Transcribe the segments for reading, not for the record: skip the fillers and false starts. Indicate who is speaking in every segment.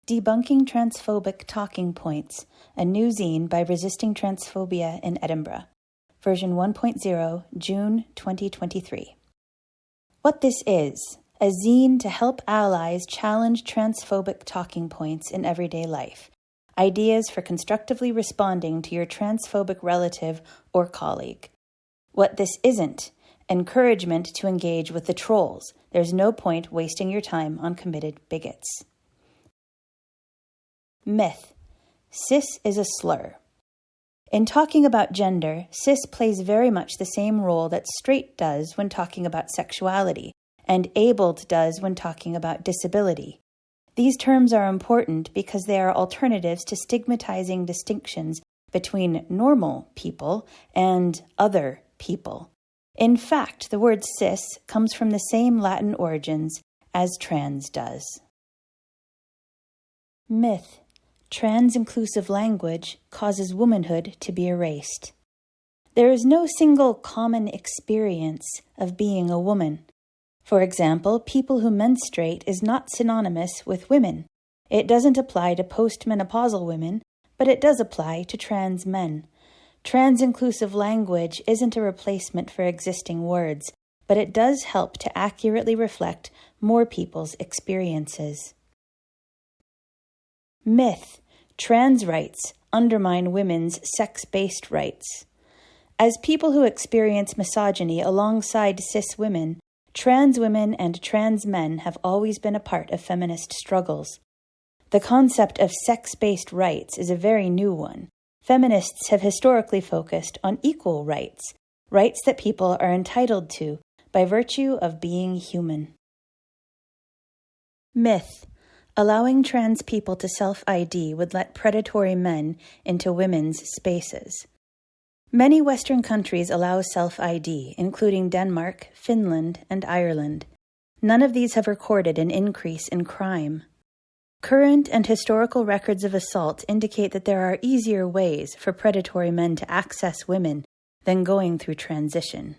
Speaker 1: Debunking Transphobic Talking Points, a new zine by Resisting Transphobia in Edinburgh, version 1.0, June 2023. What this is, a zine to help allies challenge transphobic talking points in everyday life, ideas for constructively responding to your transphobic relative or colleague. What this isn't, encouragement to engage with the trolls. There's no point wasting your time on committed bigots. Myth. Cis is a slur. In talking about gender, cis plays very much the same role that straight does when talking about sexuality, and abled does when talking about disability. These terms are important because they are alternatives to stigmatizing distinctions between normal people and other people. In fact, the word cis comes from the same Latin origins as trans does. Myth. Trans-inclusive language causes womanhood to be erased. There is no single common experience of being a woman. For example, people who menstruate is not synonymous with women. It doesn't apply to postmenopausal women, but it does apply to trans men. Trans-inclusive language isn't a replacement for existing words, but it does help to accurately reflect more people's experiences. Myth. Trans rights undermine women's sex-based rights. As people who experience misogyny alongside cis women, trans women and trans men have always been a part of feminist struggles. The concept of sex-based rights is a very new one. Feminists have historically focused on equal rights, rights that people are entitled to by virtue of being human. Myth. Allowing trans people to self-ID would let predatory men into women's spaces. Many Western countries allow self-ID, including Denmark, Finland, and Ireland. None of these have recorded an increase in crime. Current and historical records of assault indicate that there are easier ways for predatory men to access women than going through transition.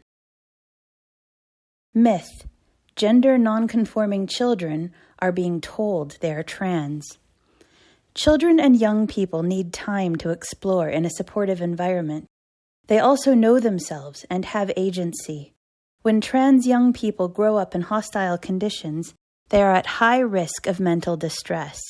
Speaker 1: Myth. Gender non-conforming children are being told they are trans. Children and young people need time to explore in a supportive environment. They also know themselves and have agency. When trans young people grow up in hostile conditions, they are at high risk of mental distress.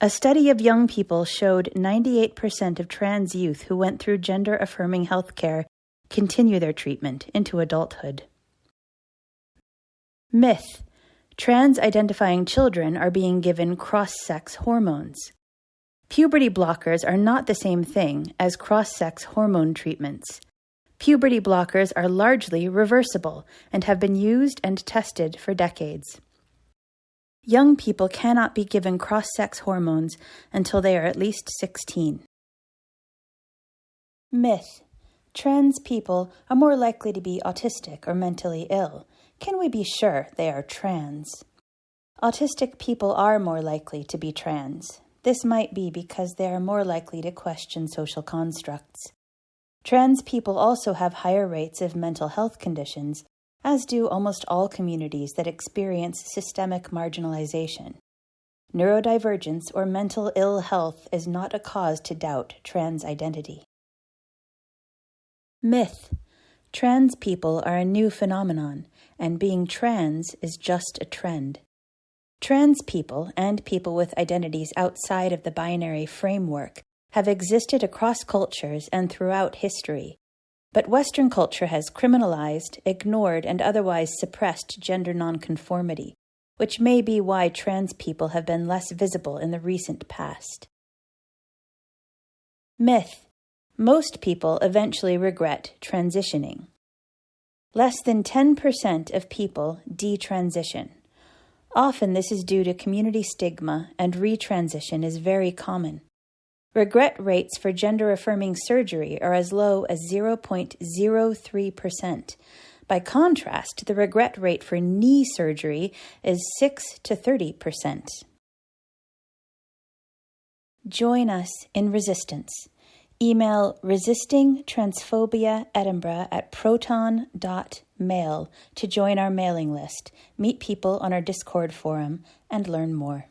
Speaker 1: A study of young people showed 98% of trans youth who went through gender-affirming healthcare continue their treatment into adulthood. Myth. Trans-identifying children are being given cross-sex hormones. Puberty blockers are not the same thing as cross-sex hormone treatments. Puberty blockers are largely reversible and have been used and tested for decades. Young people cannot be given cross-sex hormones until they are at least 16. Myth. Trans people are more likely to be autistic or mentally ill. Can we be sure they are trans? Autistic people are more likely to be trans. This might be because they are more likely to question social constructs. Trans people also have higher rates of mental health conditions, as do almost all communities that experience systemic marginalization. Neurodivergence or mental ill health is not a cause to doubt trans identity. Myth. Trans people are a new phenomenon, and being trans is just a trend. Trans people and people with identities outside of the binary framework have existed across cultures and throughout history. But Western culture has criminalized, ignored, and otherwise suppressed gender nonconformity, which may be why trans people have been less visible in the recent past. Myth. Most people eventually regret transitioning. Less than 10% of people detransition. Often this is due to community stigma, and retransition is very common. Regret rates for gender-affirming surgery are as low as 0.03%. By contrast, the regret rate for knee surgery is 6 to 30%. Join us in resistance. Email resistingtransphobia@proton.mail to join our mailing list, meet people on our Discord forum, and learn more.